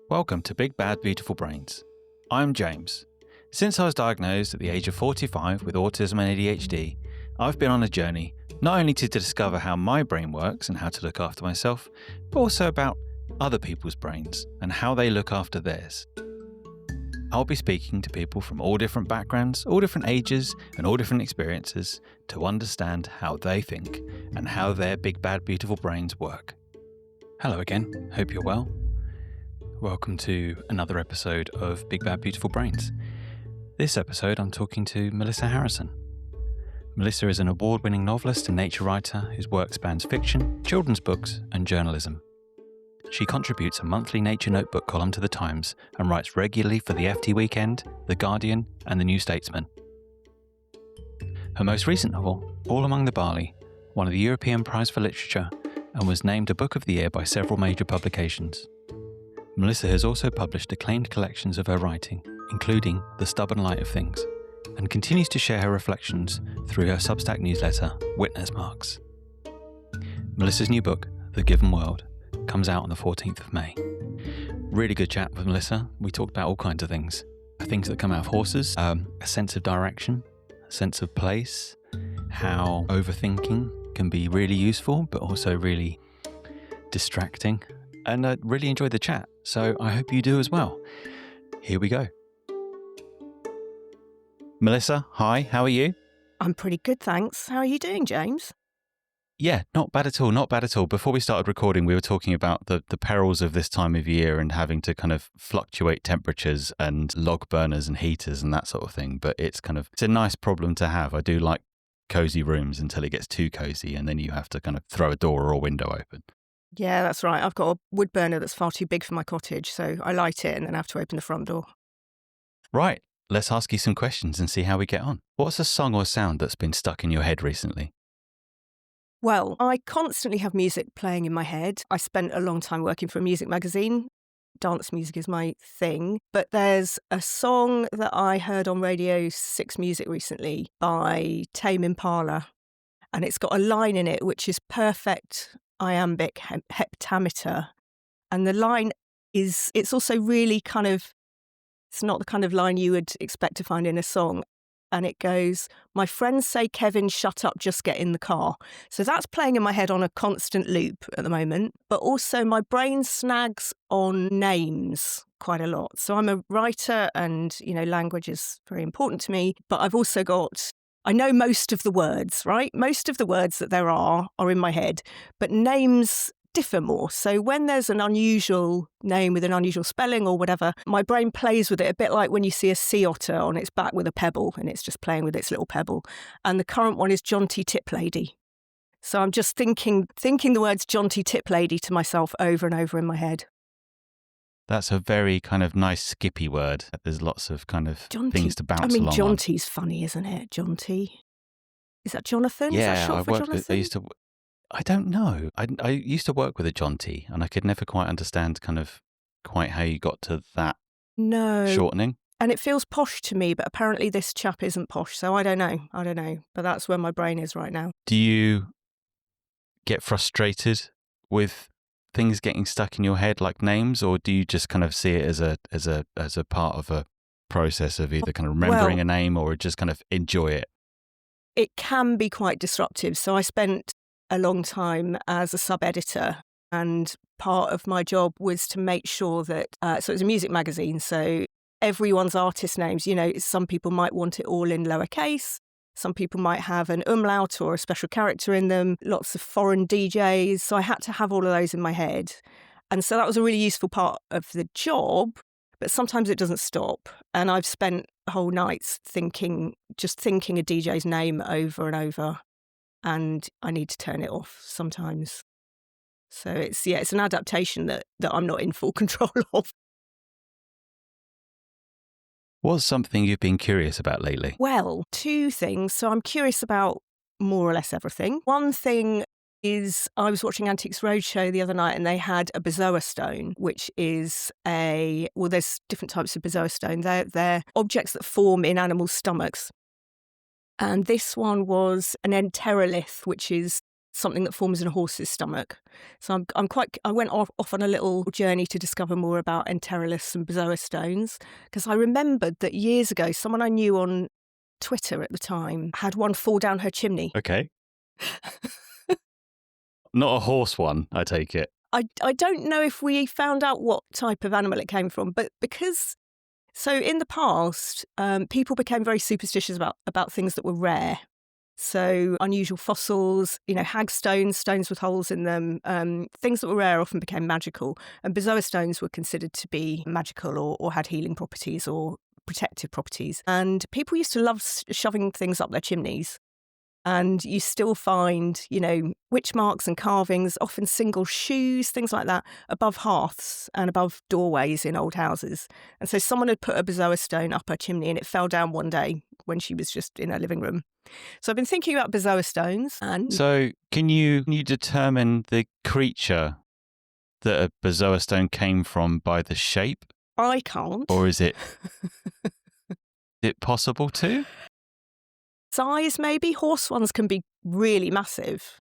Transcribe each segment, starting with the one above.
Welcome to Big Bad Beautiful Brains. I'm James. Since I was diagnosed at the age of 45 with autism and ADHD, I've been on a journey not only to discover how my brain works and how to look after myself, but also about other people's brains and how they look after theirs. I'll be speaking to people from all different backgrounds, all different ages, and all different experiences to understand how they think and how their big bad beautiful brains work. Hello again, hope you're well. Welcome to another episode of Big Bad Beautiful Brains. This episode I'm talking to Melissa Harrison. Melissa is an award-winning novelist and nature writer whose work spans fiction, children's books and journalism. She contributes a monthly nature notebook column to The Times and writes regularly for the FT Weekend, The Guardian and the New Statesman. Her most recent novel, Among the Barley, won the European Prize for Literature and was named a Book of the Year by several major publications. Melissa has also published acclaimed collections of her writing, including The Stubborn Light of Things, and continues to share her reflections through her Substack newsletter, Witness Marks. Melissa's new book, The Given World, comes out on the 14th of May. Really good chat with Melissa. We talked about all kinds of things. Things that come out of horses, a sense of direction, a sense of place, how overthinking can be really useful, but also really distracting. And I really enjoyed the chat, so I hope you do as well. Here we go. Melissa, hi, how are you? I'm pretty good, thanks. How are you doing, James? Yeah, not bad at all, not bad at all. Before we started recording, we were talking about the perils of this time of year and having to kind of fluctuate temperatures and log burners and heaters and that sort of thing. But it's a nice problem to have. I do like cozy rooms until it gets too cozy and then you have to kind of throw a door or a window open. Yeah, that's right. I've got a wood burner that's far too big for my cottage, so I light it and then have to open the front door. Right, let's ask you some questions and see how we get on. What's a song or sound that's been stuck in your head recently? Well, I constantly have music playing in my head. I spent a long time working for a music magazine. Dance music is my thing. But there's a song that I heard on Radio 6 Music recently by Tame Impala. And it's got a line in it which is perfect iambic heptameter. And the line is, it's also really it's not the kind of line you would expect to find in a song. And it goes, "My friends say, Kevin, shut up, just get in the car." So that's playing in my head on a constant loop at the moment. But also my brain snags on names quite a lot. So I'm a writer and, language is very important to me. But I've also I know most of the words, right? Most of the words that there are in my head. But names differ more. So when there's an unusual name with an unusual spelling or whatever, my brain plays with it a bit like when you see a sea otter on its back with a pebble and it's just playing with its little pebble. And the current one is Jaunty Tip Lady. So I'm just thinking the words Jaunty Tip Lady to myself over and over in my head. That's a very kind of nice skippy word. There's lots of kind of things to bounce along on. Jaunty's funny, isn't it? Jaunty. Is that Jonathan? Yeah, is that short for Jonathan? I don't know. I used to work with a jaunty and I could never quite understand quite how you got to that shortening. And it feels posh to me, but apparently this chap isn't posh. So I don't know. But that's where my brain is right now. Do you get frustrated with things getting stuck in your head like names, or do you just kind of see it as a part of a process of either kind of remembering a name or just kind of enjoy it? It can be quite disruptive. So I spent a long time as a sub-editor, and part of my job was to make sure that, so it was a music magazine, so everyone's artist names, some people might want it all in lowercase, some people might have an umlaut or a special character in them, lots of foreign DJs, so I had to have all of those in my head. And so that was a really useful part of the job, but sometimes it doesn't stop. And I've spent whole nights thinking a DJ's name over and over. And I need to turn it off sometimes. So it's an adaptation that I'm not in full control of. What's something you've been curious about lately? Well, two things. So I'm curious about more or less everything. One thing is I was watching Antiques Roadshow the other night and they had a bezoar stone, which is there's different types of bezoar stone. They're objects that form in animals' stomachs. And this one was an enterolith, which is something that forms in a horse's stomach. So I went off on a little journey to discover more about enterolis and bezoar stones, because I remembered that years ago, someone I knew on Twitter at the time had one fall down her chimney. Okay. Not a horse one, I take it. I don't know if we found out what type of animal it came from, but so in the past, people became very superstitious about things that were rare. So unusual fossils, hagstones, stones with holes in them, things that were rare often became magical. And bezoar stones were considered to be magical or had healing properties or protective properties. And people used to love shoving things up their chimneys. And you still find, witch marks and carvings, often single shoes, things like that, above hearths and above doorways in old houses. And so someone had put a bezoar stone up her chimney and it fell down one day when she was just in her living room. So I've been thinking about bezoar stones. And So can you determine the creature that a bezoar stone came from by the shape? I can't. Or is it possible to? Size, maybe. Horse ones can be really massive.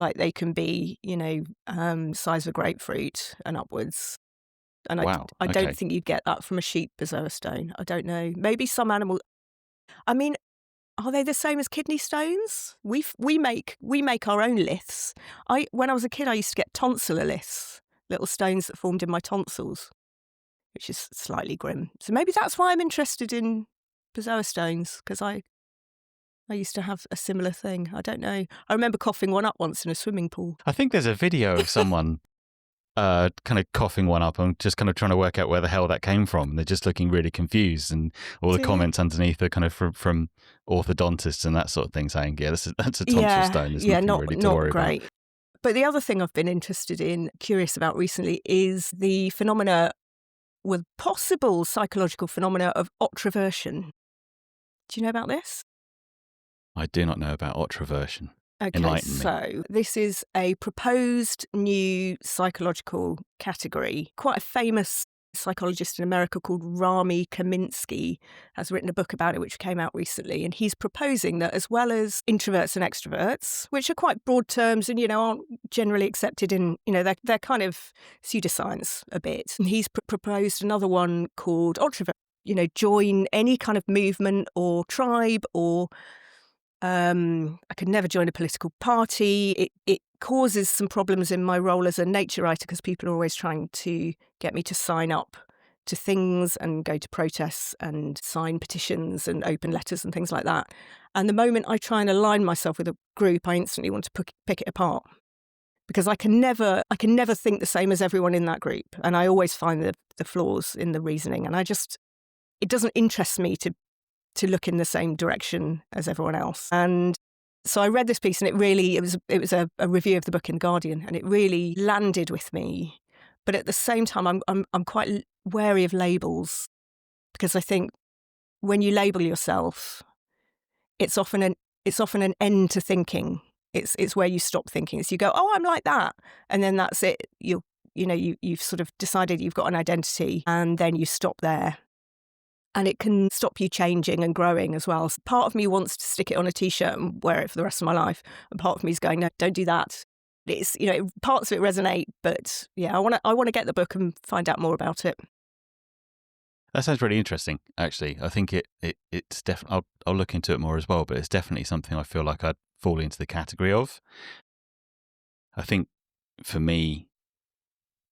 Like they can be, size of a grapefruit and upwards. And Wow. I don't think you'd get that from a sheep bezoar stone. I don't know. Maybe some animal. I mean, are they the same as kidney stones? We make our own liths. When I was a kid, I used to get tonsillar liths, little stones that formed in my tonsils, which is slightly grim. So maybe that's why I'm interested in bezoar stones, because I used to have a similar thing. I don't know. I remember coughing one up once in a swimming pool. I think there's a video of someone kind of coughing one up and just kind of trying to work out where the hell that came from. And they're just looking really confused, and all the comments underneath are kind of from orthodontists and that sort of thing saying, yeah, that's a tonsil stone. There's nothing really to worry great. about. But the other thing I've been curious about recently is the phenomena, with possible psychological phenomena of otraversion. Do you know about this? I do not know about otraversion. Okay, Enlighten me. so this is a proposed new psychological category. Quite a famous psychologist in America called Rami Kaminsky has written a book about it, which came out recently. And he's proposing that as well as introverts and extroverts, which are quite broad terms and, aren't generally accepted in, they're kind of pseudoscience a bit. And he's proposed another one called ultravert, join any kind of movement or tribe or I could never join a political party. It causes some problems in my role as a nature writer because people are always trying to get me to sign up to things and go to protests and sign petitions and open letters and things like that. And the moment I try and align myself with a group, I instantly want to pick it apart because I can never think the same as everyone in that group. And I always find the flaws in the reasoning. And it doesn't interest me to look in the same direction as everyone else. And so I read this piece and it was a review of the book in The Guardian, and it really landed with me. But at the same time, I'm quite wary of labels because I think when you label yourself, it's often an end to thinking. It's where you stop thinking. It's you go, oh, I'm like that. And then that's it. You've sort of decided you've got an identity and then you stop there. And it can stop you changing and growing as well. So part of me wants to stick it on a T-shirt and wear it for the rest of my life. And part of me is going, no, don't do that. It's, parts of it resonate, but yeah, I want to get the book and find out more about it. That sounds really interesting, actually. I think it's definitely, I'll look into it more as well, but it's definitely something I feel like I'd fall into the category of. I think for me,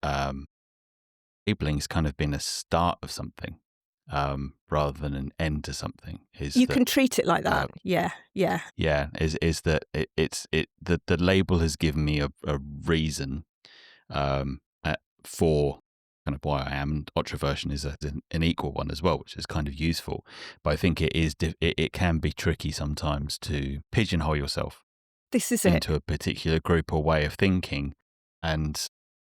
labelling's kind of been a start of something. Rather than an end to something, can treat it like that. Yeah. Is that the label has given me a reason for kind of why I am. And otraversion is an equal one as well, which is kind of useful. But I think it can be tricky sometimes to pigeonhole yourself. This is into a particular group or way of thinking, and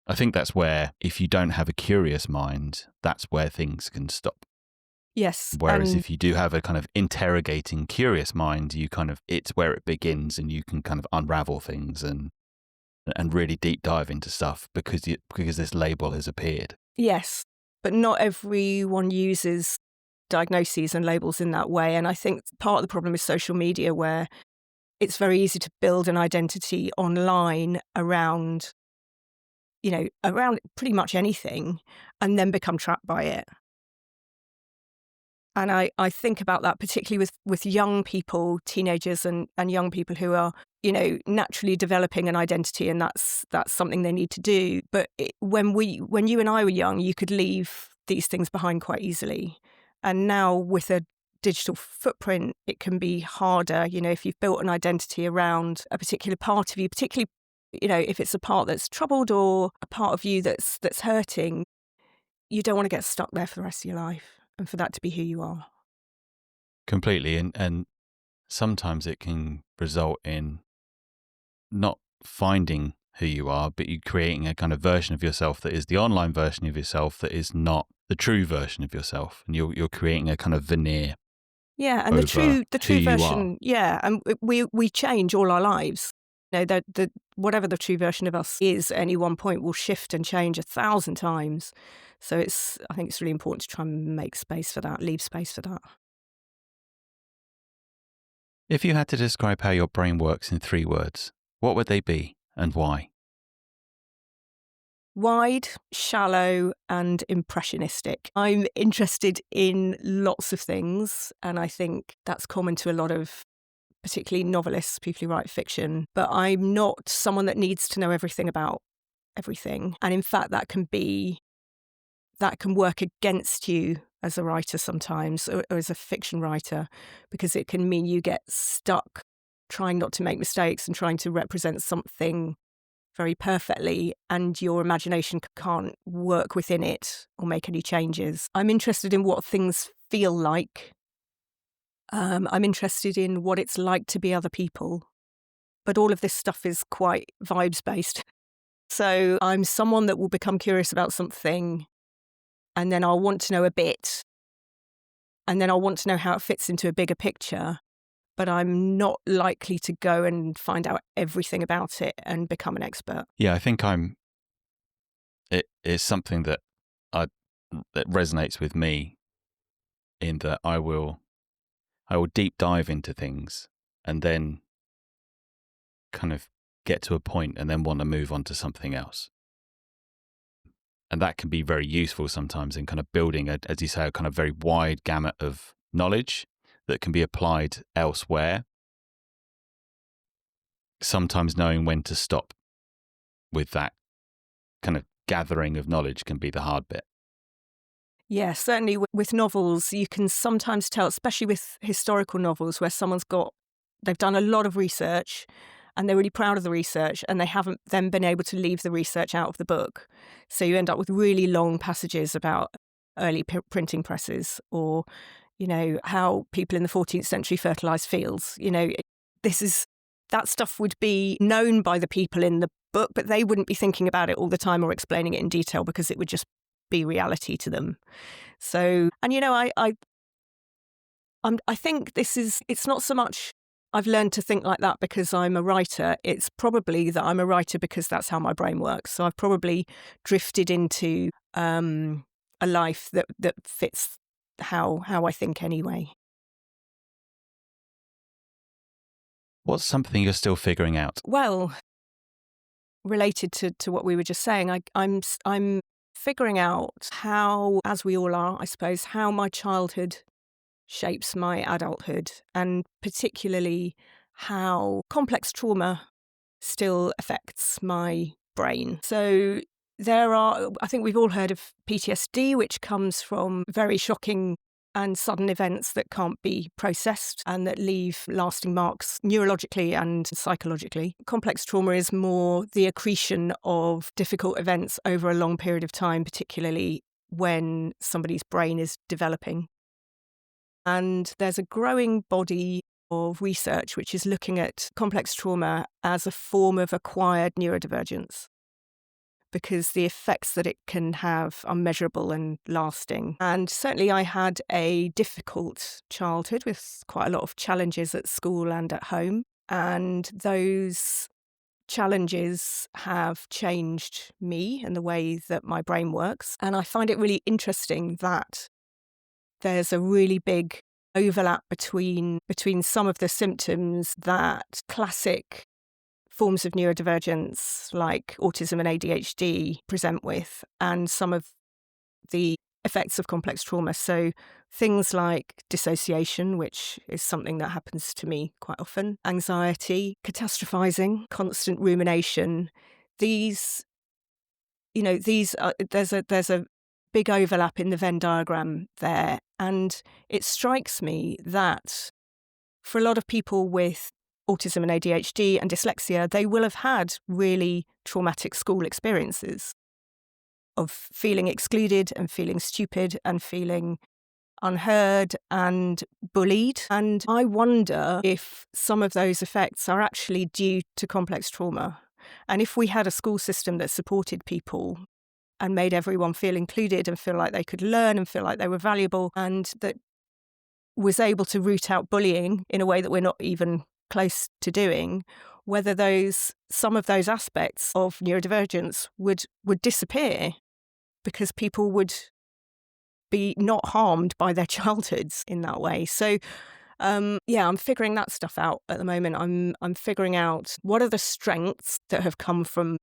I think that's where if you don't have a curious mind, that's where things can stop. Yes. Whereas if you do have a kind of interrogating, curious mind, it's where it begins, and you can kind of unravel things and really deep dive into stuff because this label has appeared. Yes, but not everyone uses diagnoses and labels in that way. And I think part of the problem is social media, where it's very easy to build an identity online around pretty much anything and then become trapped by it. And I think about that particularly with young people, teenagers and young people who are, naturally developing an identity, and that's something they need to do. But when you and I were young, you could leave these things behind quite easily. And now with a digital footprint, it can be harder. If you've built an identity around a particular part of you, particularly, if it's a part that's troubled or a part of you that's hurting, you don't want to get stuck there for the rest of your life and for that to be who you are. Completely. And sometimes it can result in not finding who you are, but you creating a kind of version of yourself that is the online version of yourself that is not the true version of yourself. And you're creating a kind of veneer. Yeah, and the true version, and we change all our lives. The whatever the true version of us is at any one point will shift and change 1,000 times. So I think it's really important to try and make space for that, leave space for that. If you had to describe how your brain works in 3 words, what would they be and why? Wide, shallow, and impressionistic. I'm interested in lots of things, and I think that's common to a lot of particularly novelists, people who write fiction. But I'm not someone that needs to know everything about everything. And in fact, that can work against you as a writer sometimes, or as a fiction writer, because it can mean you get stuck trying not to make mistakes and trying to represent something very perfectly, and your imagination can't work within it or make any changes. I'm interested in what things feel like. I'm interested in what it's like to be other people. But all of this stuff is quite vibes-based. So I'm someone that will become curious about something, and then I'll want to know a bit, and then I'll want to know how it fits into a bigger picture. But I'm not likely to go and find out everything about it and become an expert. Yeah, I think it is something that resonates with me, in that I will deep dive into things and then kind of get to a point and then want to move on to something else. And that can be very useful sometimes in kind of building, as you say, a kind of very wide gamut of knowledge that can be applied elsewhere. Sometimes knowing when to stop with that kind of gathering of knowledge can be the hard bit. Yeah, certainly with novels, you can sometimes tell, especially with historical novels, where they've done a lot of research and they're really proud of the research, and they haven't then been able to leave the research out of the book. So you end up with really long passages about early printing presses, or, how people in the 14th century fertilized fields. That stuff would be known by the people in the book, but they wouldn't be thinking about it all the time or explaining it in detail, because it would just be reality to them. So, and I think it's not so much I've learned to think like that because I'm a writer. It's probably that I'm a writer because that's how my brain works. So I've probably drifted into a life that fits how I think anyway. What's something you're still figuring out? Well, related to what we were just saying, I'm figuring out how, as we all are, I suppose, how my childhood shapes my adulthood, and particularly how complex trauma still affects my brain. So I think we've all heard of PTSD, which comes from very shocking and sudden events that can't be processed and that leave lasting marks neurologically and psychologically. Complex trauma is more the accretion of difficult events over a long period of time, particularly when somebody's brain is developing. And there's a growing body of research which is looking at complex trauma as a form of acquired neurodivergence, because the effects that it can have are measurable and lasting. And certainly I had a difficult childhood with quite a lot of challenges at school and at home. And those challenges have changed me and the way that my brain works. And I find it really interesting that there's a really big overlap between some of the symptoms that classic forms of neurodivergence like autism and ADHD present with, and some of the effects of complex trauma. So things like dissociation, which is something that happens to me quite often, anxiety, catastrophizing, constant rumination. These are, there's a big overlap in the Venn diagram there. And it strikes me that for a lot of people with autism and ADHD and dyslexia, they will have had really traumatic school experiences of feeling excluded and feeling stupid and feeling unheard and bullied. And I wonder if some of those effects are actually due to complex trauma. And if we had a school system that supported people and made everyone feel included and feel like they could learn and feel like they were valuable, and that was able to root out bullying in a way that we're not even close to doing, whether some of those aspects of neurodivergence would disappear because people would be not harmed by their childhoods in that way. So I'm figuring that stuff out at the moment. I'm figuring out what are the strengths that have come from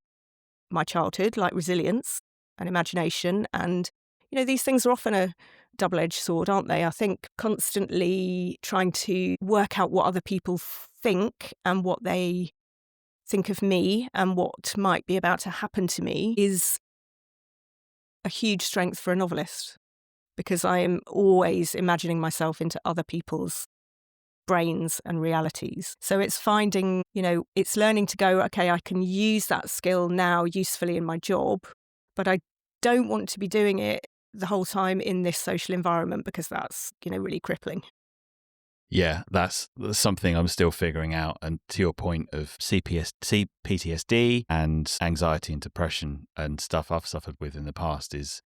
my childhood, like resilience and imagination. And, these things are often a double-edged sword, aren't they? I think constantly trying to work out what other people think and what they think of me and what might be about to happen to me is a huge strength for a novelist, because I am always imagining myself into other people's brains and realities. So it's finding, it's learning to go, okay, I can use that skill now usefully in my job, but I don't want to be doing it the whole time in this social environment because that's, really crippling. Yeah, that's something I'm still figuring out. And to your point of PTSD and anxiety and depression and stuff I've suffered with in the past, is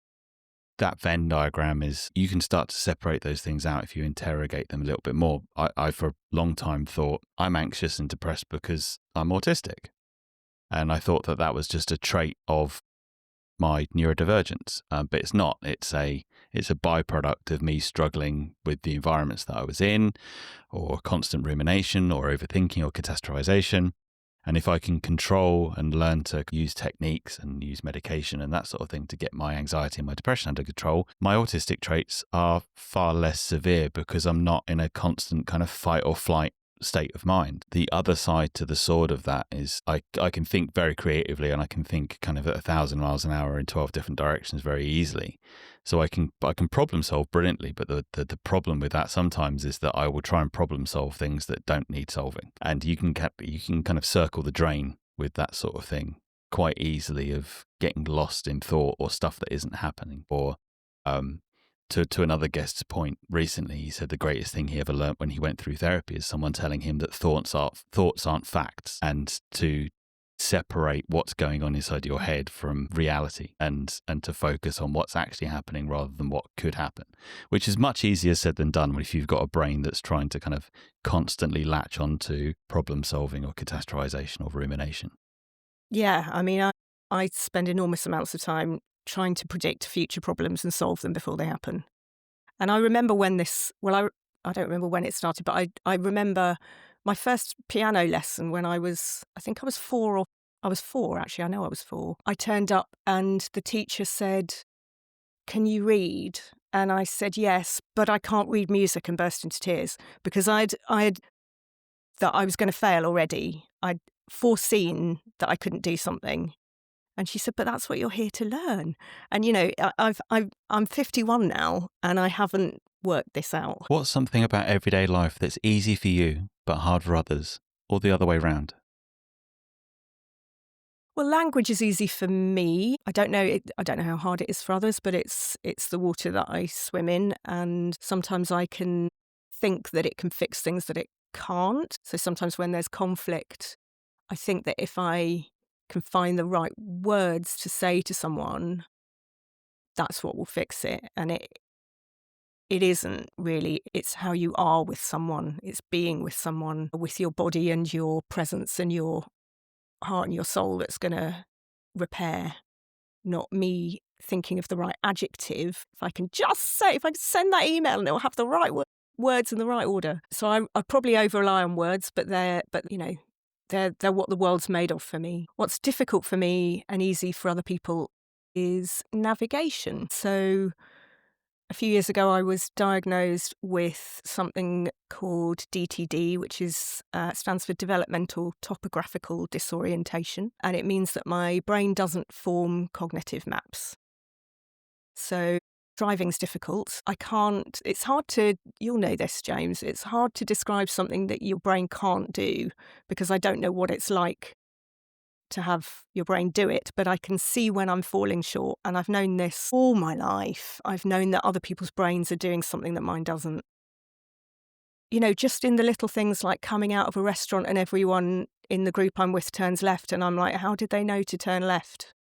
that Venn diagram is, you can start to separate those things out if you interrogate them a little bit more. I for a long time thought I'm anxious and depressed because I'm autistic. And I thought that was just a trait of my neurodivergence, but it's not. It's a byproduct of me struggling with the environments that I was in, or constant rumination, or overthinking, or catastrophization. And if I can control and learn to use techniques and use medication and that sort of thing to get my anxiety and my depression under control, my autistic traits are far less severe because I'm not in a constant kind of fight or flight state of mind. The other side to the sword of that is I can think very creatively, and I can think kind of at 1,000 miles an hour in 12 different directions very easily. So I can problem solve brilliantly, but the problem with that sometimes is that I will try and problem solve things that don't need solving, and you can kind of circle the drain with that sort of thing quite easily, of getting lost in thought or stuff that isn't happening. Or to another guest's point recently, he said the greatest thing he ever learned when he went through therapy is someone telling him that thoughts aren't facts, and to separate what's going on inside your head from reality, and to focus on what's actually happening rather than what could happen, which is much easier said than done if you've got a brain that's trying to kind of constantly latch onto problem solving or catastrophization or rumination. Yeah, I mean, I spend enormous amounts of time trying to predict future problems and solve them before they happen. And I remember when I don't remember when it started, but I remember my first piano lesson when I was 4 actually, I know I was 4. I turned up and the teacher said, "Can you read?" And I said, "Yes, but I can't read music," and burst into tears because I had that I was going to fail already. I'd foreseen that I couldn't do something. And she said, "But that's what you're here to learn." And, I'm 51 now and I haven't worked this out. What's something about everyday life that's easy for you but hard for others, or the other way round? Well, language is easy for me. I don't know how hard it is for others, but it's the water that I swim in. And sometimes I can think that it can fix things that it can't. So sometimes when there's conflict, I think that if I can find the right words to say to someone, that's what will fix it. And it isn't really, it's how you are with someone. It's being with someone, with your body and your presence and your heart and your soul, that's going to repair, not me thinking of the right adjective. If I can send that email and it'll have the right word. words in the right order. So I probably over rely on words, but they're what the world's made of for me. What's difficult for me and easy for other people is navigation. So a few years ago, I was diagnosed with something called DTD, which stands for developmental topographical disorientation. And it means that my brain doesn't form cognitive maps. So driving's difficult. It's hard to, you'll know this, James, it's hard to describe something that your brain can't do because I don't know what it's like to have your brain do it, but I can see when I'm falling short. And I've known this all my life. I've known that other people's brains are doing something that mine doesn't. Just in the little things like coming out of a restaurant and everyone in the group I'm with turns left, and I'm like, how did they know to turn left?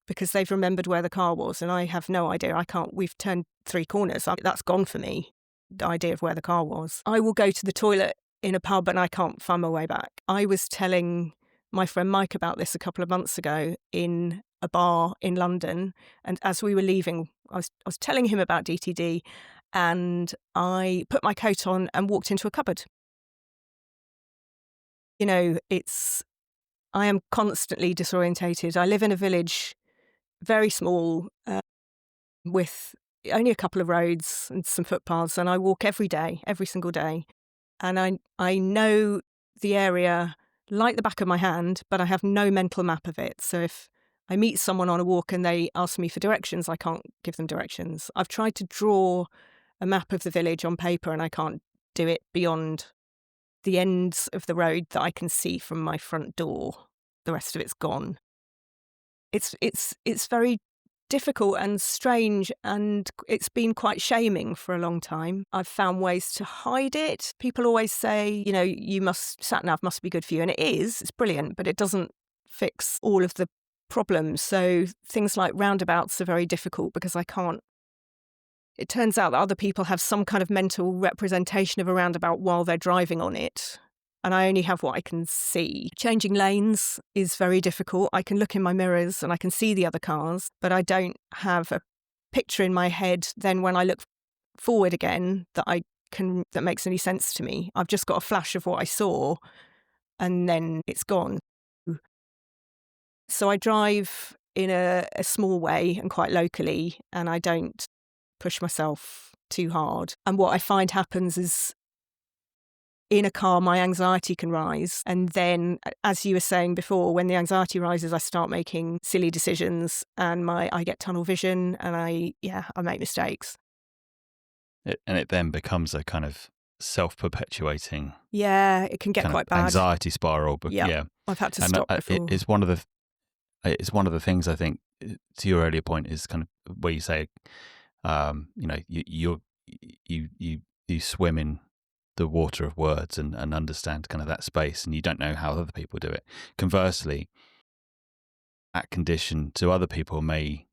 Because they've remembered where the car was, and I have no idea. We've turned 3 corners. That's gone for me, the idea of where the car was. I will go to the toilet in a pub and I can't find my way back. I was telling my friend Mike about this a couple of months ago in a bar in London. And as we were leaving, I was telling him about DTD, and I put my coat on and walked into a cupboard. I am constantly disorientated. I live in a village, very small, with only a couple of roads and some footpaths, and I walk every day, every single day. And I know the area like the back of my hand, but I have no mental map of it. So if I meet someone on a walk and they ask me for directions, I can't give them directions. I've tried to draw a map of the village on paper and I can't do it beyond the ends of the road that I can see from my front door. The rest of it's gone. It's very difficult and strange, and it's been quite shaming for a long time. I've found ways to hide it. People always say, sat-nav must be good for you, and it is. It's brilliant, but it doesn't fix all of the problems. So things like roundabouts are very difficult because I can't. It turns out that other people have some kind of mental representation of a roundabout while they're driving on it, and I only have what I can see. Changing lanes is very difficult. I can look in my mirrors and I can see the other cars, but I don't have a picture in my head then when I look forward again that makes any sense to me. I've just got a flash of what I saw and then it's gone. So I drive in a small way and quite locally, and I don't push myself too hard. And what I find happens is, in a car, my anxiety can rise. And then, as you were saying before, when the anxiety rises, I start making silly decisions and I get tunnel vision and I make mistakes. And it then becomes a kind of self-perpetuating. Yeah, it can get quite bad. Anxiety spiral. But yeah. I've had to stop before. It's one of the things, I think, to your earlier point, is kind of where you say, you swim in the water of words and understand kind of that space, and you don't know how other people do it. Conversely, that condition to other people may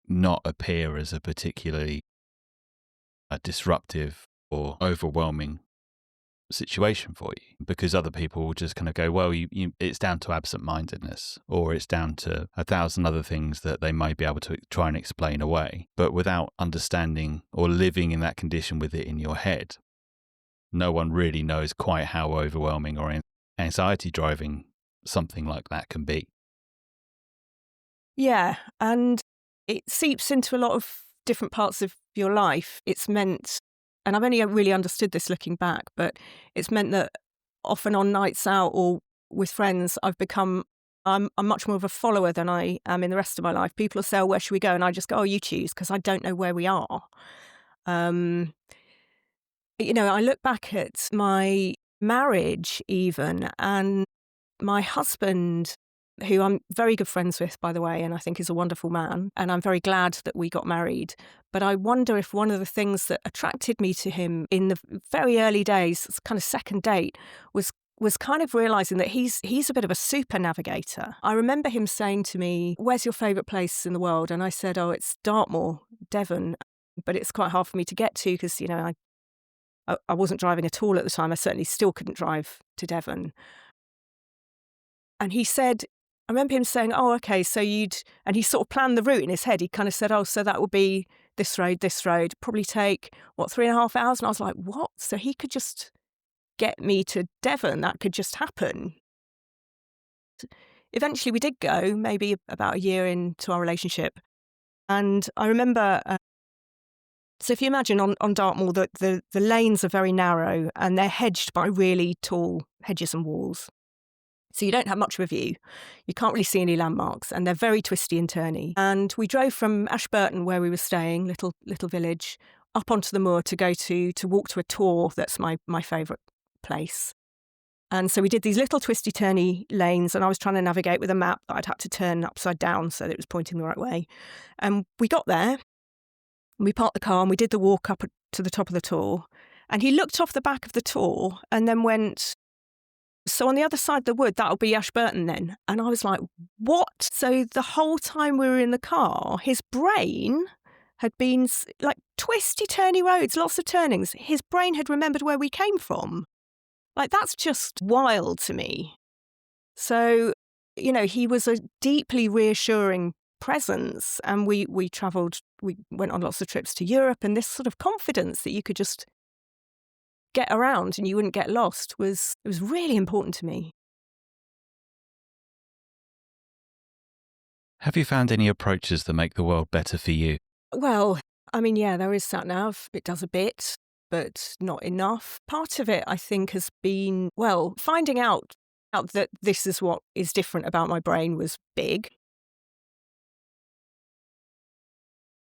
not appear as a particularly disruptive or overwhelming situation for you, because other people will just kind of go, well, it's down to absent-mindedness, or it's down to 1,000 other things that they might be able to try and explain away. But without understanding or living in that condition with it in your head, no one really knows quite how overwhelming or anxiety driving something like that can be. Yeah, and it seeps into a lot of different parts of your life. It's meant, and I've only really understood this looking back, but it's meant that often on nights out or with friends, I'm much more of a follower than I am in the rest of my life. People will say, oh, where should we go? And I just go, oh, you choose, because I don't know where we are. I look back at my marriage even, and my husband, who I'm very good friends with, by the way, and I think is a wonderful man, and I'm very glad that we got married. But I wonder if one of the things that attracted me to him in the very early days, kind of second date, was kind of realising that he's a bit of a super navigator. I remember him saying to me, where's your favourite place in the world? And I said, oh, it's Dartmoor, Devon. But it's quite hard for me to get to because, I wasn't driving at all at the time. I certainly still couldn't drive to Devon. And he said, I remember him saying, oh, okay, so and he sort of planned the route in his head. He kind of said, oh, so that would be this road, probably take, 3.5 hours? And I was like, what? So he could just get me to Devon. That could just happen. Eventually we did go, maybe about a year into our relationship. And I remember, so if you imagine on Dartmoor, the lanes are very narrow and they're hedged by really tall hedges and walls. So you don't have much of a view. You can't really see any landmarks, and they're very twisty and turny. And we drove from Ashburton, where we were staying, little village, up onto the moor to walk to a tor that's my favourite place. And so we did these little twisty turny lanes, and I was trying to navigate with a map that I'd had to turn upside down so that it was pointing the right way. And we got there, and we parked the car, and we did the walk up to the top of the tor. And he looked off the back of the tor and then went, so on the other side of the wood, that'll be Ashburton then. And I was like, what? So the whole time we were in the car, his brain had been like twisty, turny roads, lots of turnings. His brain had remembered where we came from. Like, that's just wild to me. So, he was a deeply reassuring presence. And we travelled, we went on lots of trips to Europe, and this sort of confidence that you could just get around and you wouldn't get lost was really important to me. Have you found any approaches that make the world better for you? Well, I mean, yeah, there is SatNav. It does a bit, but not enough. Part of it, I think, has been, finding out that this is what is different about my brain was big.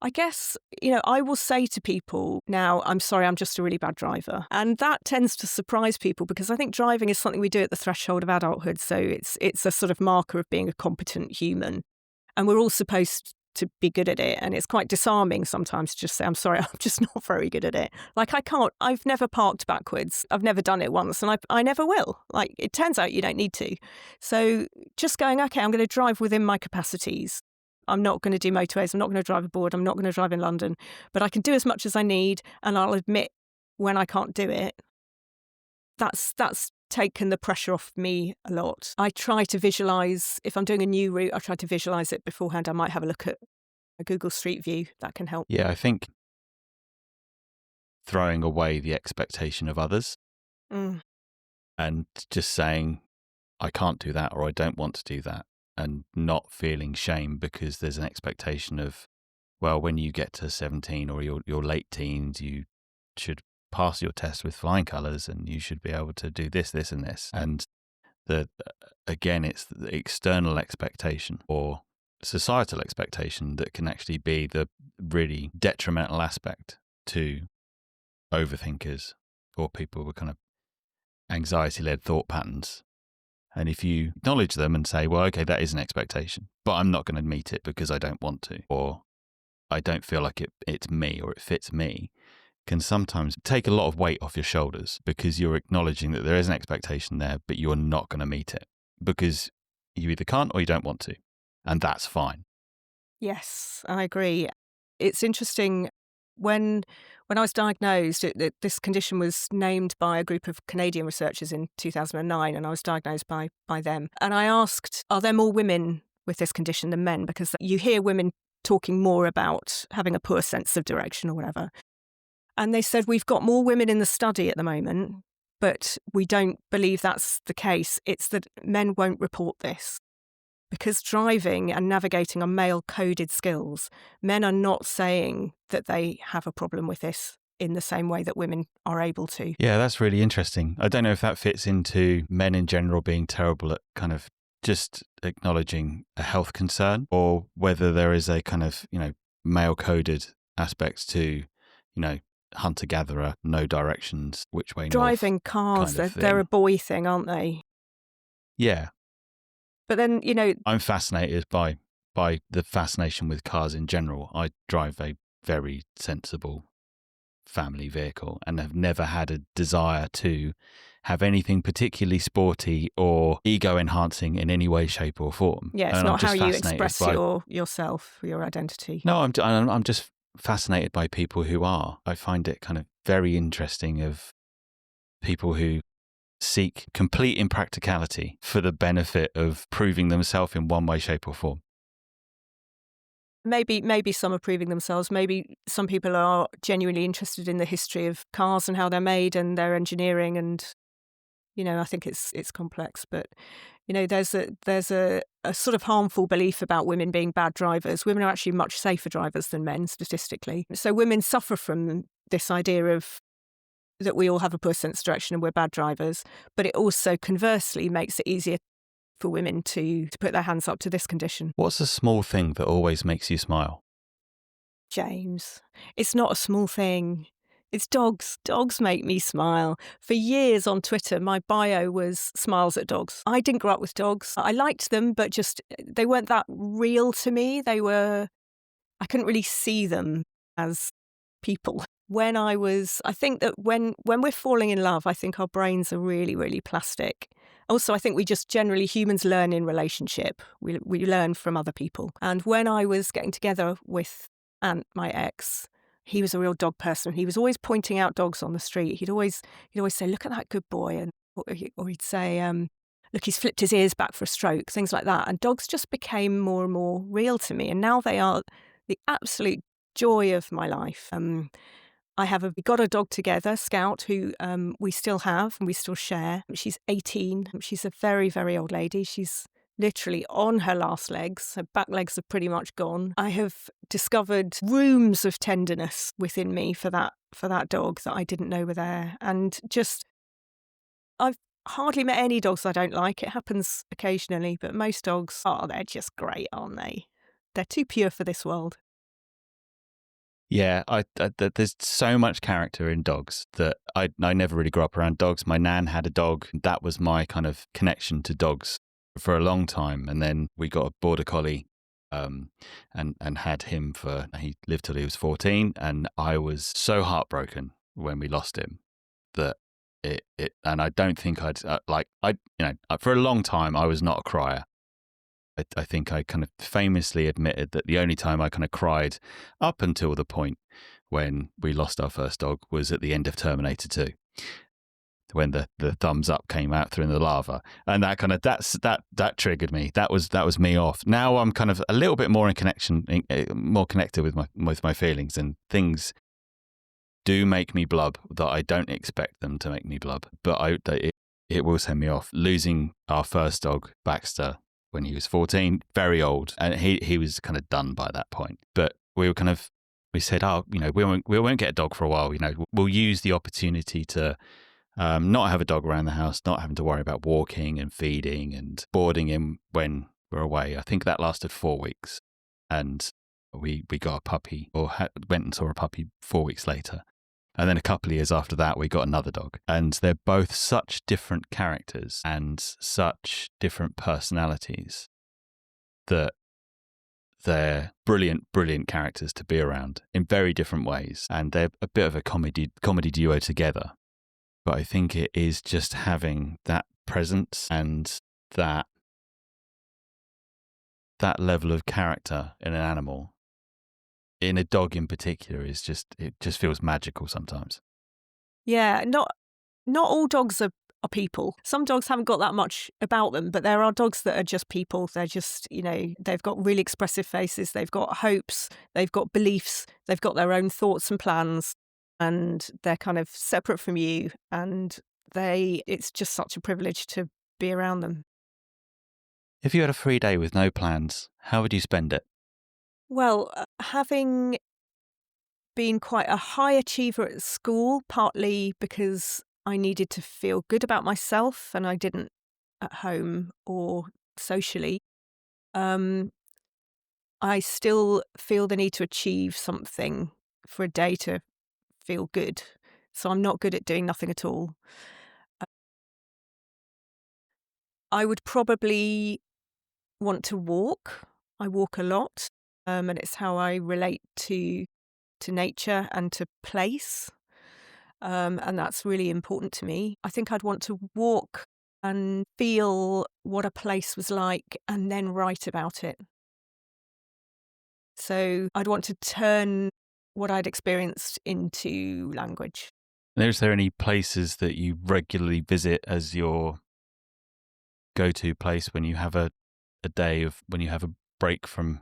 I guess, I will say to people now, I'm sorry, I'm just a really bad driver. And that tends to surprise people because I think driving is something we do at the threshold of adulthood. So it's a sort of marker of being a competent human. And we're all supposed to be good at it. And it's quite disarming sometimes to just say, I'm sorry, I'm just not very good at it. Like, I've never parked backwards. I've never done it once, and I never will. Like, it turns out you don't need to. So just going, okay, I'm going to drive within my capacities. I'm not going to do motorways. I'm not going to drive abroad. I'm not going to drive in London. But I can do as much as I need, and I'll admit when I can't do it. That's taken the pressure off me a lot. I try to visualise, if I'm doing a new route, I try to visualise it beforehand. I might have a look at a Google Street View. That can help. Yeah, I think throwing away the expectation of others and just saying, I can't do that, or I don't want to do that, and not feeling shame because there's an expectation of, well, when you get to 17 or your late teens, you should pass your test with flying colours and you should be able to do this, this and this. And again, it's the external expectation or societal expectation that can actually be the really detrimental aspect to overthinkers or people with kind of anxiety-led thought patterns. And if you acknowledge them and say, well, okay, that is an expectation, but I'm not going to meet it because I don't want to, or I don't feel like it's me or it fits me, can sometimes take a lot of weight off your shoulders because you're acknowledging that there is an expectation there, but you're not going to meet it because you either can't or you don't want to. And that's fine. Yes, I agree. It's interesting. When I was diagnosed, this condition was named by a group of Canadian researchers in 2009, and I was diagnosed by them. And I asked, are there more women with this condition than men? Because you hear women talking more about having a poor sense of direction or whatever. And they said, we've got more women in the study at the moment, but we don't believe that's the case. It's that men won't report this. Because driving and navigating are male-coded skills, men are not saying that they have a problem with this in the same way that women are able to. Yeah, that's really interesting. I don't know if that fits into men in general being terrible at kind of just acknowledging a health concern, or whether there is a kind of, male-coded aspect to, hunter-gatherer, no directions, which way north. Driving cars, they're a boy thing, aren't they? Yeah. But then, I'm fascinated by the fascination with cars in general. I drive a very sensible family vehicle and have never had a desire to have anything particularly sporty or ego-enhancing in any way, shape or form. Yeah, it's not how you express yourself, your identity. No, I'm just fascinated by people who are. I find it kind of very interesting of people who seek complete impracticality for the benefit of proving themselves in one way, shape or form. Maybe some are proving themselves. Maybe some people are genuinely interested in the history of cars and how they're made and their engineering, and I think it's complex. But there's a sort of harmful belief about women being bad drivers. Women are actually much safer drivers than men statistically. So women suffer from this idea of that we all have a poor sense of direction and we're bad drivers. But it also conversely makes it easier for women to put their hands up to this condition. What's a small thing that always makes you smile? James, it's not a small thing. It's dogs. Dogs make me smile. For years on Twitter, my bio was smiles at dogs. I didn't grow up with dogs. I liked them, but just they weren't that real to me. I couldn't really see them as people. I think that when we're falling in love, I think our brains are really, really plastic. Also, I think we just generally, humans learn in relationship. We learn from other people. And when I was getting together with Ant, my ex, he was a real dog person. He was always pointing out dogs on the street. He'd always say, "Look at that good boy," or he'd say, "Look, he's flipped his ears back for a stroke," things like that. And dogs just became more and more real to me. And now they are the absolute joy of my life. We got a dog together, Scout, who we still have and we still share. She's 18. She's a very, very old lady. She's literally on her last legs. Her back legs are pretty much gone. I have discovered rooms of tenderness within me for that dog that I didn't know were there. And I've hardly met any dogs I don't like. It happens occasionally, but most dogs, they're just great, aren't they? They're too pure for this world. Yeah, there's so much character in dogs that I never really grew up around dogs. My nan had a dog. That was my kind of connection to dogs for a long time. And then we got a border collie and had him he lived till he was 14. And I was so heartbroken when we lost him that and I don't think for a long time, I was not a crier. I think I kind of famously admitted that the only time I kind of cried up until the point when we lost our first dog was at the end of Terminator 2, when the thumbs up came out through the lava, and that triggered me. That was me off. Now I'm kind of a little bit more more connected with my feelings, and things do make me blub that I don't expect them to make me blub, but it will send me off. Losing our first dog, Baxter, when he was 14, very old, and he was kind of done by that point. But we said, we won't get a dog for a while. We'll use the opportunity to not have a dog around the house, not having to worry about walking and feeding and boarding him when we're away. I think that lasted 4 weeks, and we got a puppy, or went and saw a puppy 4 weeks later. And then a couple of years after that, we got another dog. And they're both such different characters and such different personalities that they're brilliant, brilliant characters to be around in very different ways. And they're a bit of a comedy duo together. But I think it is just having that presence and that level of character in an animal, in a dog in particular, it just feels magical sometimes. Yeah, not all dogs are people. Some dogs haven't got that much about them, but there are dogs that are just people. They're just, they've got really expressive faces. They've got hopes. They've got beliefs. They've got their own thoughts and plans, and they're kind of separate from you. And it's just such a privilege to be around them. If you had a free day with no plans, how would you spend it? Well, having been quite a high achiever at school, partly because I needed to feel good about myself and I didn't at home or socially, I still feel the need to achieve something for a day to feel good. So I'm not good at doing nothing at all. I would probably want to walk. I walk a lot, and it's how I relate to nature and to place. And that's really important to me. I think I'd want to walk and feel what a place was like and then write about it. So I'd want to turn what I'd experienced into language. And is there any places that you regularly visit as your go-to place when you have a day when you have a break from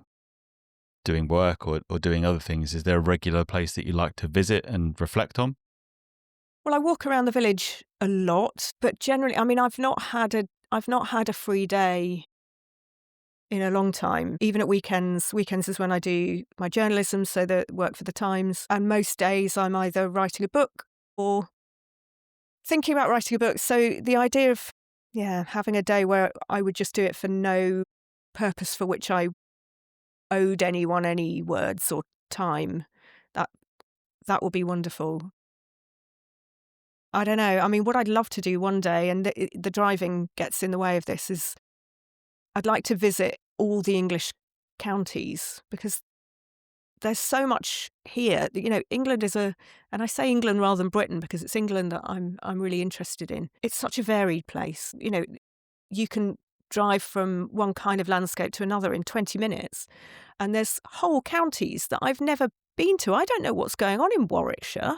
doing work or doing other things, is there a regular place that you like to visit and reflect on? Well, I walk around the village a lot, but generally, I mean, I've not had a free day in a long time. Even at weekends is when I do my journalism, so the work for the Times. And most days I'm either writing a book or thinking about writing a book. So the idea of, having a day where I would just do it for no purpose for which I owed anyone any words or time, that would be wonderful. I don't know. I mean, what I'd love to do one day, and the driving gets in the way of this, is I'd like to visit all the English counties, because there's so much here. You know, England is and I say England rather than Britain because it's England that I'm really interested in. It's such a varied place. You know, you can drive from one kind of landscape to another in 20 minutes, and there's whole counties that I've never been to. I don't know what's going on in Warwickshire.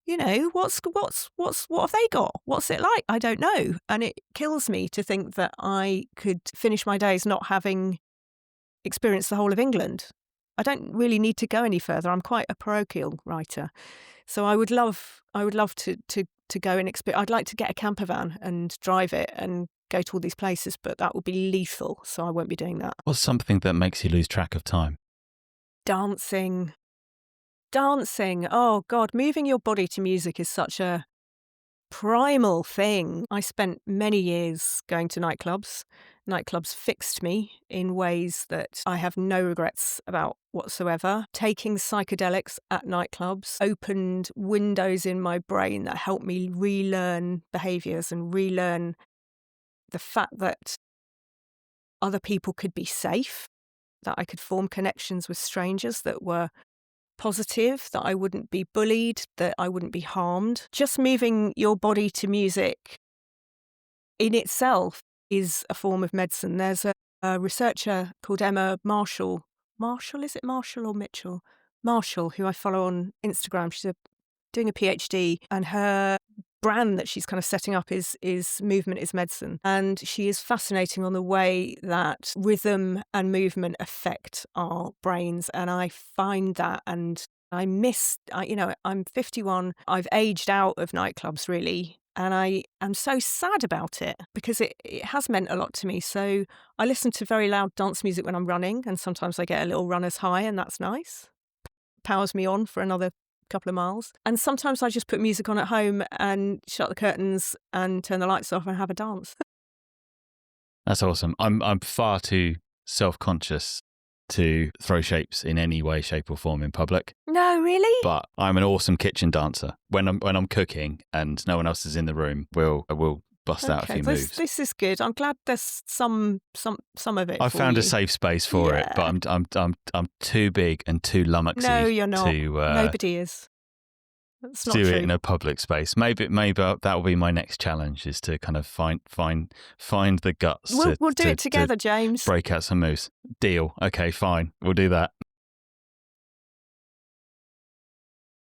You know, what have they got? What's it like? I don't know. And it kills me to think that I could finish my days not having experienced the whole of England. I don't really need to go any further. I'm quite a parochial writer. So I would love to go and experience. I'd like to get a camper van and drive it and go to all these places, but that would be lethal. So I won't be doing that. What's something that makes you lose track of time? Dancing. Oh God, moving your body to music is such a primal thing. I spent many years going to nightclubs. Nightclubs fixed me in ways that I have no regrets about whatsoever. Taking psychedelics at nightclubs opened windows in my brain that helped me relearn behaviours and relearn the fact that other people could be safe, that I could form connections with strangers that were positive, that I wouldn't be bullied, that I wouldn't be harmed. Just moving your body to music in itself is a form of medicine. There's a researcher called Emma Marshall. Is it Marshall or Mitchell? Marshall, who I follow on Instagram. She's doing a PhD, and her brand that she's kind of setting up is Movement is Medicine. And she is fascinating on the way that rhythm and movement affect our brains. And I find that, and I'm 51. I've aged out of nightclubs, really. And I am so sad about it because it has meant a lot to me. So I listen to very loud dance music when I'm running, and sometimes I get a little runner's high, and that's nice. Powers me on for another couple of miles. And sometimes I just put music on at home and shut the curtains and turn the lights off and have a dance. That's awesome. I'm far too self-conscious to throw shapes in any way, shape or form in public. No, really? But I'm an awesome kitchen dancer. When I'm cooking and no one else is in the room, I will bust out a few moves. This is good. I'm glad there's some of it. I found a safe space for it, but I'm too big and too lummoxy. No, you're not. Nobody is. That's not true. Do it in a public space. Maybe that will be my next challenge: is to kind of find the guts. We'll do it together, James. Break out some moves. Deal. Okay, fine. We'll do that.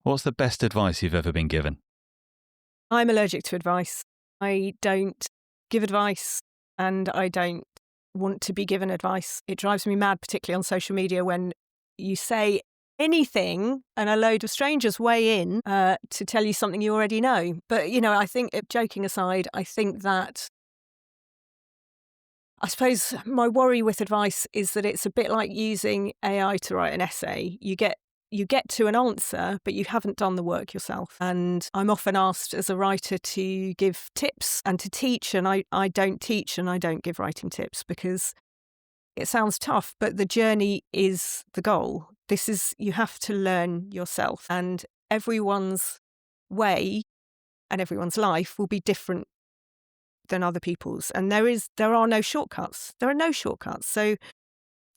What's the best advice you've ever been given? I'm allergic to advice. I don't give advice, and I don't want to be given advice. It drives me mad, particularly on social media, when you say anything and a load of strangers weigh in to tell you something you already know. But, I think, joking aside, I think that I suppose my worry with advice is that it's a bit like using AI to write an essay. You get to an answer, but you haven't done the work yourself. And I'm often asked as a writer to give tips and to teach, and I don't teach and I don't give writing tips because it sounds tough, but the journey is the goal. You have to learn yourself, and everyone's way and everyone's life will be different than other people's. And there are no shortcuts. There are no shortcuts. So,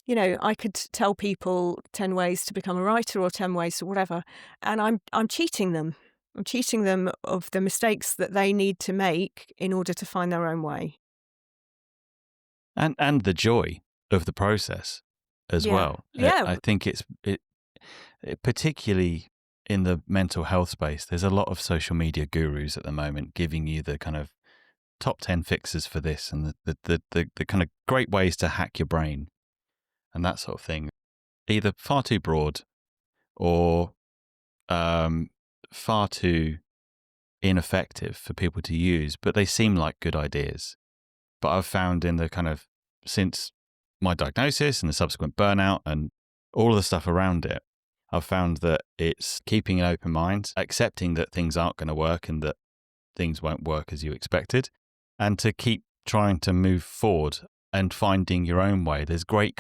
I could tell people 10 ways to become a writer or 10 ways to whatever, and I'm cheating them. I'm cheating them of the mistakes that they need to make in order to find their own way. And the joy of the process as well. Yeah. I think it particularly in the mental health space, there's a lot of social media gurus at the moment giving you the kind of top 10 fixes for this and the kind of great ways to hack your brain and that sort of thing. either far too broad or far too ineffective for people to use, but they seem like good ideas. But I've found in the kind of, since my diagnosis and the subsequent burnout and all of the stuff around it, I've found that it's keeping an open mind, accepting that things aren't going to work and that things won't work as you expected, and to keep trying to move forward and finding your own way. There's great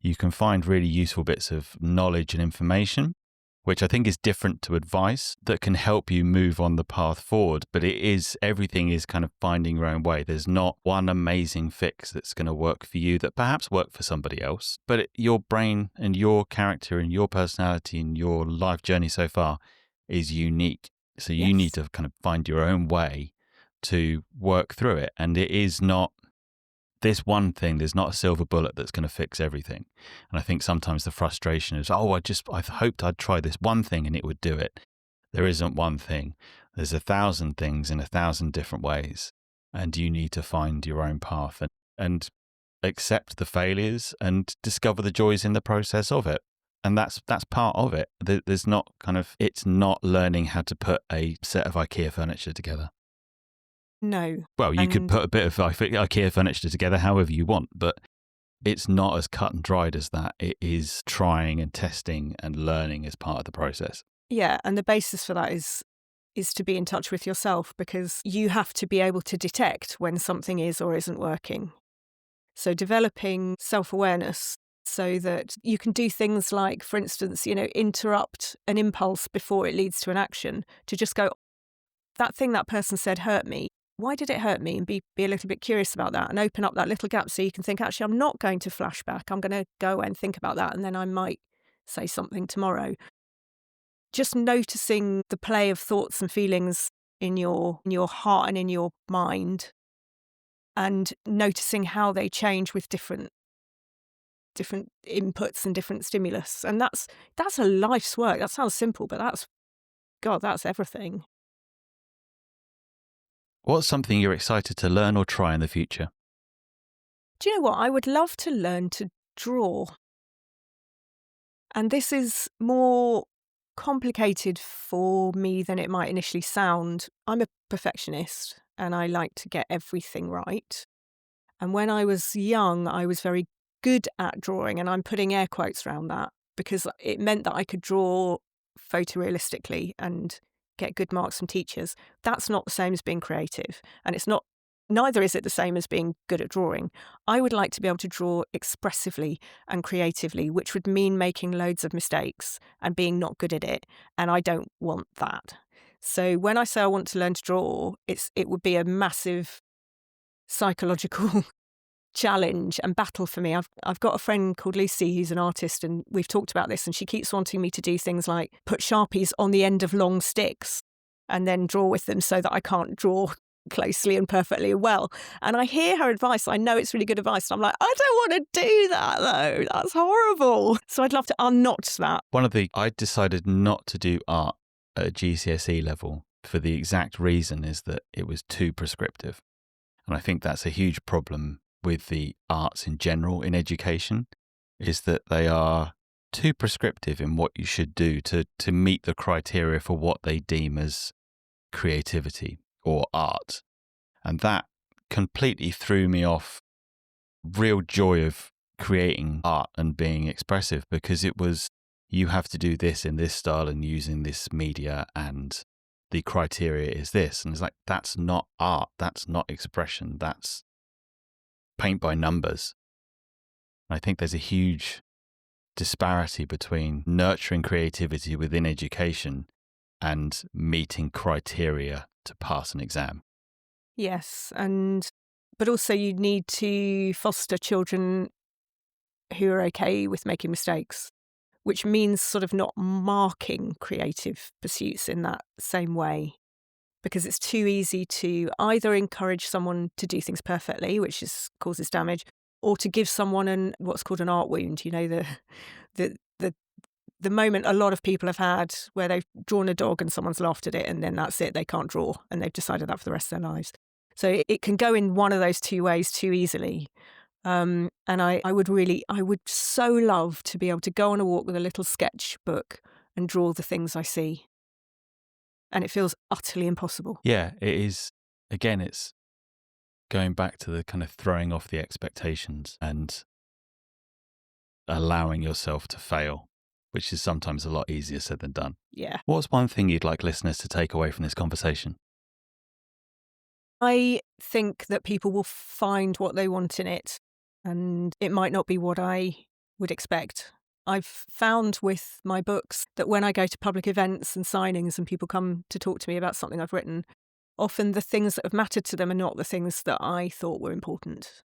you can find really useful bits of knowledge and information, which I think is different to advice, that can help you move on the path forward. But everything is kind of finding your own way. There's not one amazing fix that's going to work for you that perhaps work for somebody else. But your brain and your character and your personality and your life journey so far is unique. So you need to kind of find your own way to work through it. And it is not this one thing. There's not a silver bullet that's going to fix everything. And I think sometimes the frustration is, I hoped I'd try this one thing and it would do it. There isn't one thing. There's 1,000 things in 1,000 different ways. And you need to find your own path and accept the failures and discover the joys in the process of it. And that's part of it. There's not it's not learning how to put a set of IKEA furniture together. No. Well, you could put a bit of IKEA furniture together however you want, but it's not as cut and dried as that. It is trying and testing and learning as part of the process. Yeah, and the basis for that is to be in touch with yourself, because you have to be able to detect when something is or isn't working. So developing self-awareness so that you can do things like, for instance, interrupt an impulse before it leads to an action, to just go, that thing that person said hurt me. Why did it hurt me? And be a little bit curious about that and open up that little gap so you can think, actually, I'm not going to flashback. I'm going to go and think about that. And then I might say something tomorrow. Just noticing the play of thoughts and feelings in your heart and in your mind, and noticing how they change with different inputs and different stimulus. And that's a life's work. That sounds simple, but that's everything. What's something you're excited to learn or try in the future? Do you know what? I would love to learn to draw. And this is more complicated for me than it might initially sound. I'm a perfectionist and I like to get everything right. And when I was young, I was very good at drawing, and I'm putting air quotes around that because it meant that I could draw photorealistically and get good marks from teachers. That's not the same as being creative, and neither is it the same as being good at drawing. I would like to be able to draw expressively and creatively, which would mean making loads of mistakes and being not good at it, and I don't want that. So when I say I want to learn to draw, it would be a massive psychological challenge and battle for me. I've got a friend called Lucy who's an artist, and we've talked about this, and she keeps wanting me to do things like put Sharpies on the end of long sticks and then draw with them so that I can't draw closely and perfectly well. And I hear her advice. I know it's really good advice. And I'm like, I don't want to do that though. That's horrible. So I'd love to unnotch that. I decided not to do art at a GCSE level for the exact reason is that it was too prescriptive. And I think that's a huge problem with the arts in general in education, is that they are too prescriptive in what you should do to meet the criteria for what they deem as creativity or art. And that completely threw me off real joy of creating art and being expressive, because it was, you have to do this in this style and using this media, and the criteria is this. And it's like, that's not art. That's not expression. That's paint by numbers. I think there's a huge disparity between nurturing creativity within education and meeting criteria to pass an exam. Yes, but also you need to foster children who are okay with making mistakes, which means sort of not marking creative pursuits in that same way, because it's too easy to either encourage someone to do things perfectly, which causes damage, or to give someone what's called an art wound. You know, the moment a lot of people have had where they've drawn a dog and someone's laughed at it, and then that's it, they can't draw, and they've decided that for the rest of their lives. So it can go in one of those two ways too easily. And I would so love to be able to go on a walk with a little sketchbook and draw the things I see. And it feels utterly impossible. Yeah, it is. Again, it's going back to the kind of throwing off the expectations and allowing yourself to fail, which is sometimes a lot easier said than done. Yeah. What's one thing you'd like listeners to take away from this conversation? I think that people will find what they want in it, and it might not be what I would expect. I've found with my books that when I go to public events and signings and people come to talk to me about something I've written, often the things that have mattered to them are not the things that I thought were important.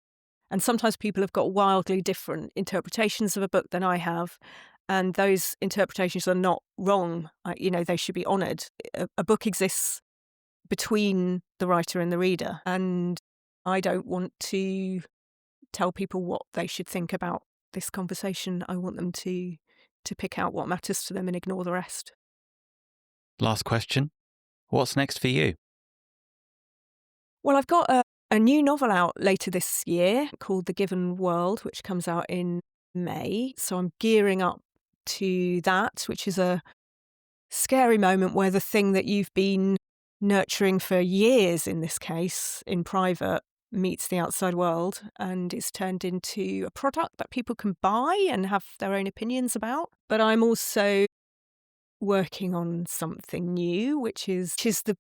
And sometimes people have got wildly different interpretations of a book than I have, and those interpretations are not wrong. They should be honoured. A book exists between the writer and the reader, and I don't want to tell people what they should think about this conversation. I want them to pick out what matters to them and ignore the rest. Last question. What's next for you? Well, I've got a new novel out later this year called The Given World, which comes out in May. So I'm gearing up to that, which is a scary moment where the thing that you've been nurturing for years, in this case, in private, meets the outside world and is turned into a product that people can buy and have their own opinions about. But I'm also working on something new, which is the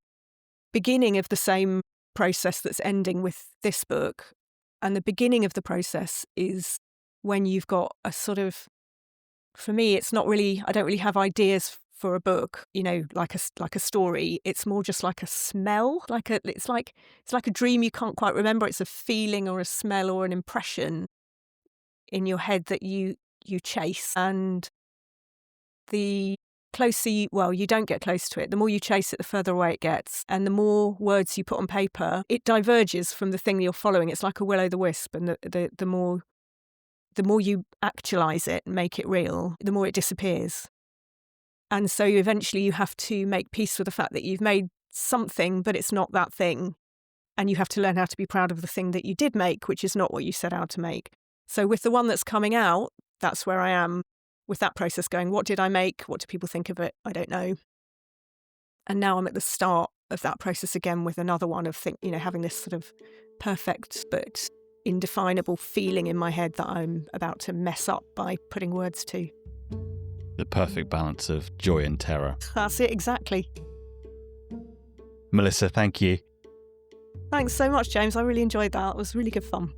beginning of the same process that's ending with this book. And the beginning of the process is when you've got a sort of, for me, it's not really, I don't really have ideas for a book, like a story. It's more just like a smell, it's like a dream you can't quite remember. It's a feeling or a smell or an impression in your head that you chase. And the closer you don't get close to it. The more you chase it, the further away it gets. And the more words you put on paper, it diverges from the thing that you're following. It's like a will-o'-the-wisp. And the more you actualize it and make it real, the more it disappears. And so eventually you have to make peace with the fact that you've made something, but it's not that thing. And you have to learn how to be proud of the thing that you did make, which is not what you set out to make. So with the one that's coming out, that's where I am with that process going, what did I make? What do people think of it? I don't know. And now I'm at the start of that process again with another one of having this sort of perfect but indefinable feeling in my head that I'm about to mess up by putting words to. The perfect balance of joy and terror. That's it, exactly. Melissa, thank you. Thanks so much, James. I really enjoyed that. It was really good fun.